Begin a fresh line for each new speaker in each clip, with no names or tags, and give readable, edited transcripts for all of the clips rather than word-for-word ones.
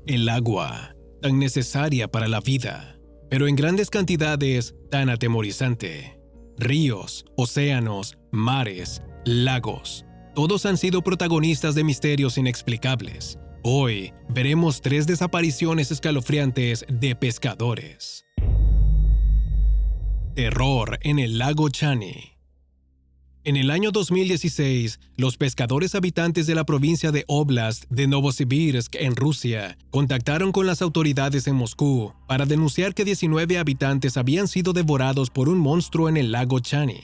El agua, tan necesaria para la vida, pero en grandes cantidades tan atemorizante. Ríos, océanos, mares, lagos, todos han sido protagonistas de misterios inexplicables. Hoy veremos 3 desapariciones escalofriantes de pescadores. Terror en el lago Chani. En el año 2016, los pescadores habitantes de la provincia de Oblast de Novosibirsk, en Rusia, contactaron con las autoridades en Moscú para denunciar que 19 habitantes habían sido devorados por un monstruo en el lago Chani.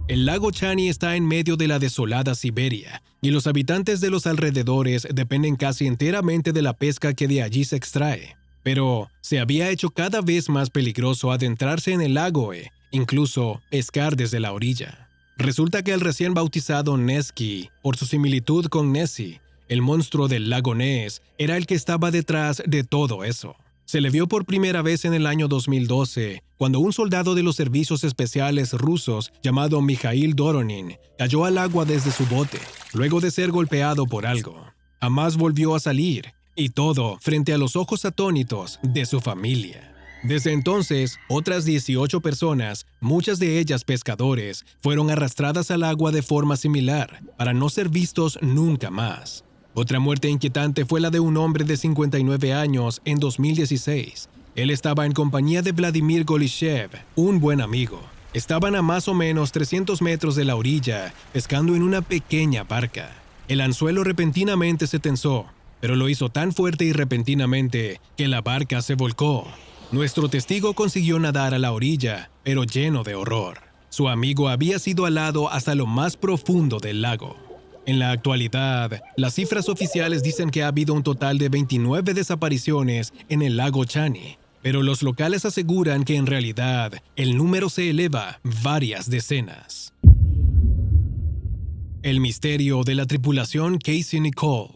El lago Chani está en medio de la desolada Siberia, y los habitantes de los alrededores dependen casi enteramente de la pesca que de allí se extrae. Pero se había hecho cada vez más peligroso adentrarse en el lago incluso pescar desde la orilla. Resulta que el recién bautizado Nesky, por su similitud con Nessie, el monstruo del lago Ness, era el que estaba detrás de todo eso. Se le vio por primera vez en el año 2012, cuando un soldado de los servicios especiales rusos llamado Mikhail Doronin cayó al agua desde su bote, luego de ser golpeado por algo. Jamás volvió a salir, y todo frente a los ojos atónitos de su familia. Desde entonces, otras 18 personas, muchas de ellas pescadores, fueron arrastradas al agua de forma similar, para no ser vistos nunca más. Otra muerte inquietante fue la de un hombre de 59 años en 2016. Él estaba en compañía de Vladimir Golishev, un buen amigo. Estaban a más o menos 300 metros de la orilla, pescando en una pequeña barca. El anzuelo repentinamente se tensó, pero lo hizo tan fuerte y repentinamente que la barca se volcó. Nuestro testigo consiguió nadar a la orilla, pero lleno de horror. Su amigo había sido alado hasta lo más profundo del lago. En la actualidad, las cifras oficiales dicen que ha habido un total de 29 desapariciones en el lago Chani, pero los locales aseguran que en realidad el número se eleva varias decenas. El misterio de la tripulación Casey Nicole.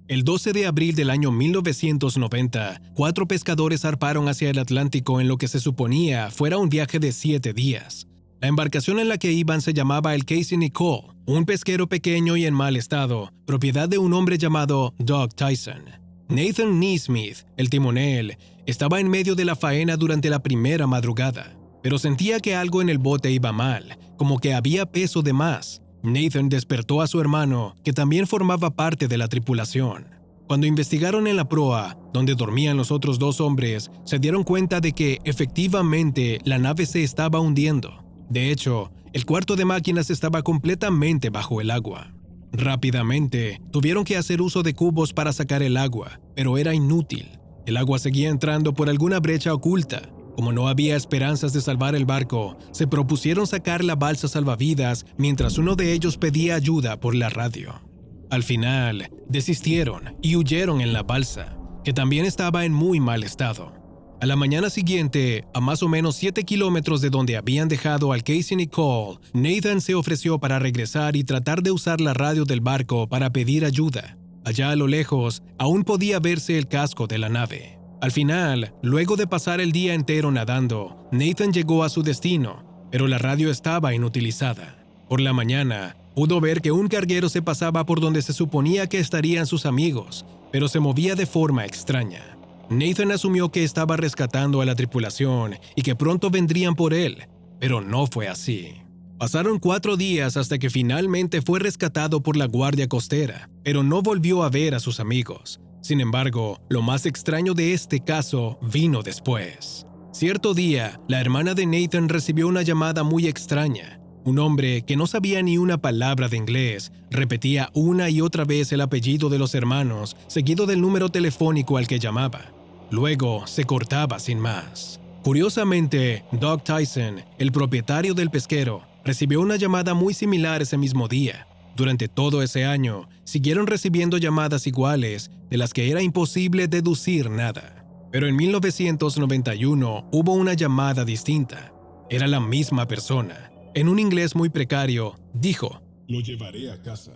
El 12 de abril del año 1990, 4 pescadores zarparon hacia el Atlántico en lo que se suponía fuera un viaje de 7 días. La embarcación en la que iban se llamaba el Casey Nicole, un pesquero pequeño y en mal estado, propiedad de un hombre llamado Doug Tyson. Nathan Neesmith, el timonel, estaba en medio de la faena durante la primera madrugada, pero sentía que algo en el bote iba mal, como que había peso de más. Nathan despertó a su hermano, que también formaba parte de la tripulación. Cuando investigaron en la proa, donde dormían los otros 2 hombres, se dieron cuenta de que, efectivamente, la nave se estaba hundiendo. De hecho, el cuarto de máquinas estaba completamente bajo el agua. Rápidamente, tuvieron que hacer uso de cubos para sacar el agua, pero era inútil. El agua seguía entrando por alguna brecha oculta. Como no había esperanzas de salvar el barco, se propusieron sacar la balsa salvavidas mientras uno de ellos pedía ayuda por la radio. Al final, desistieron y huyeron en la balsa, que también estaba en muy mal estado. A la mañana siguiente, a más o menos 7 kilómetros de donde habían dejado al Casey Nicole, Nathan se ofreció para regresar y tratar de usar la radio del barco para pedir ayuda. Allá a lo lejos, aún podía verse el casco de la nave. Al final, luego de pasar el día entero nadando, Nathan llegó a su destino, pero la radio estaba inutilizada. Por la mañana, pudo ver que un carguero se pasaba por donde se suponía que estarían sus amigos, pero se movía de forma extraña. Nathan asumió que estaba rescatando a la tripulación y que pronto vendrían por él, pero no fue así. Pasaron 4 días hasta que finalmente fue rescatado por la guardia costera, pero no volvió a ver a sus amigos. Sin embargo, lo más extraño de este caso vino después. Cierto día, la hermana de Nathan recibió una llamada muy extraña. Un hombre que no sabía ni una palabra de inglés repetía una y otra vez el apellido de los hermanos, seguido del número telefónico al que llamaba. Luego se cortaba sin más. Curiosamente, Doug Tyson, el propietario del pesquero, recibió una llamada muy similar ese mismo día. Durante todo ese año, siguieron recibiendo llamadas iguales de las que era imposible deducir nada. Pero en 1991 hubo una llamada distinta. Era la misma persona. En un inglés muy precario, dijo:
Lo llevaré a casa.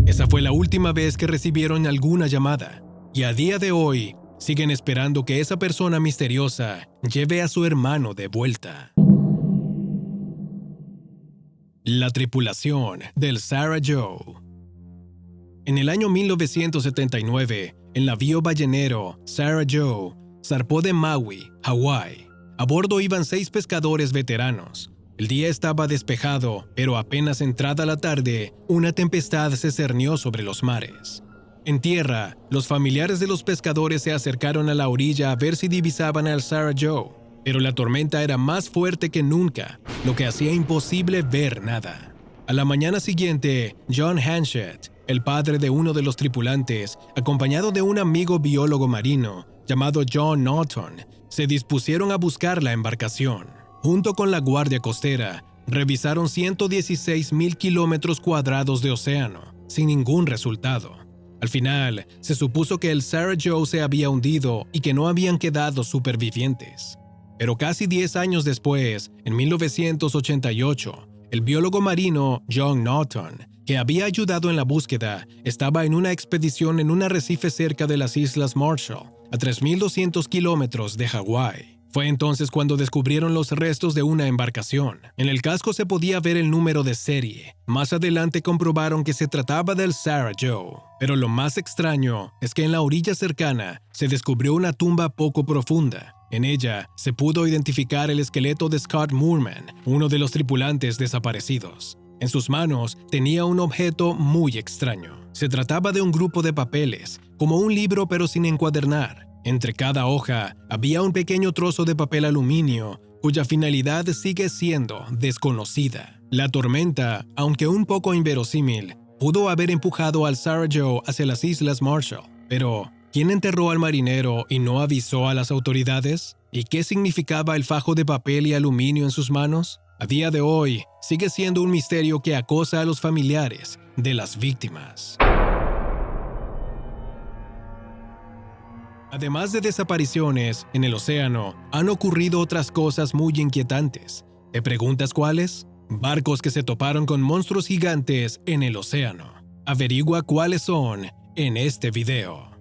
Esa fue la última vez que recibieron alguna llamada. Y a día de hoy, siguen esperando que esa persona misteriosa lleve a su hermano de vuelta. La tripulación del Sarah Joe. En el año 1979, el navío ballenero Sarah Joe zarpó de Maui, Hawái. A bordo iban 6 pescadores veteranos. El día estaba despejado, pero apenas entrada la tarde, una tempestad se cernió sobre los mares. En tierra, los familiares de los pescadores se acercaron a la orilla a ver si divisaban al Sarah Joe, pero la tormenta era más fuerte que nunca, lo que hacía imposible ver nada. A la mañana siguiente, John Hanchett, el padre de uno de los tripulantes, acompañado de un amigo biólogo marino llamado John Norton, se dispusieron a buscar la embarcación. Junto con la Guardia Costera, revisaron 116,000 kilómetros cuadrados de océano, sin ningún resultado. Al final, se supuso que el Sarah Joe se había hundido y que no habían quedado supervivientes. Pero casi 10 años después, en 1988, el biólogo marino John Norton, que había ayudado en la búsqueda, estaba en una expedición en un arrecife cerca de las Islas Marshall, a 3,200 kilómetros de Hawái. Fue entonces cuando descubrieron los restos de una embarcación. En el casco se podía ver el número de serie. Más adelante comprobaron que se trataba del Sarah Joe. Pero lo más extraño es que en la orilla cercana se descubrió una tumba poco profunda. En ella se pudo identificar el esqueleto de Scott Moorman, uno de los tripulantes desaparecidos. En sus manos tenía un objeto muy extraño. Se trataba de un grupo de papeles, como un libro pero sin encuadernar. Entre cada hoja había un pequeño trozo de papel aluminio, cuya finalidad sigue siendo desconocida. La tormenta, aunque un poco inverosímil, pudo haber empujado al Sarah Joe hacia las Islas Marshall. Pero, ¿quién enterró al marinero y no avisó a las autoridades? ¿Y qué significaba el fajo de papel y aluminio en sus manos? A día de hoy, sigue siendo un misterio que acosa a los familiares de las víctimas. Además de desapariciones en el océano, han ocurrido otras cosas muy inquietantes. ¿Te preguntas cuáles? Barcos que se toparon con monstruos gigantes en el océano. Averigua cuáles son en este video.